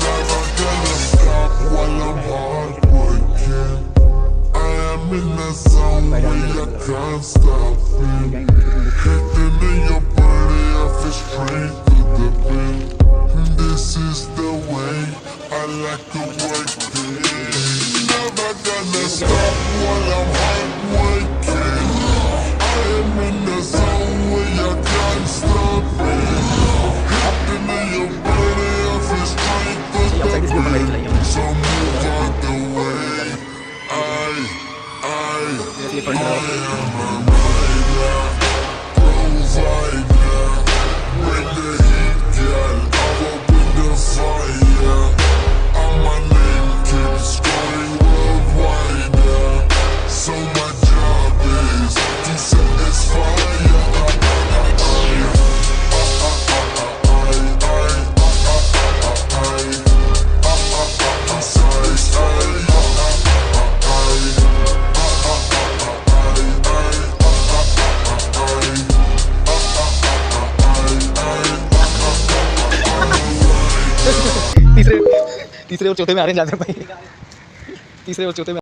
never gonna stop while I'm hard working. I am in the zone where you can't stop me. Hitting in your body, I feel straight to the pin. This is the way I like to work it. Never gonna stop while I'm hard working. I am in the zone where you can't stop me. Hitting in your body, I feel straight to the pin. So move out the way. I am a rider, provider. Bring the heat, girl, I'll open the fire. And my name keeps going worldwide. So my job is to satisfy you. तीसरे और चौथे में आ रहे हैं ज्यादा भाई तीसरे और चौथे में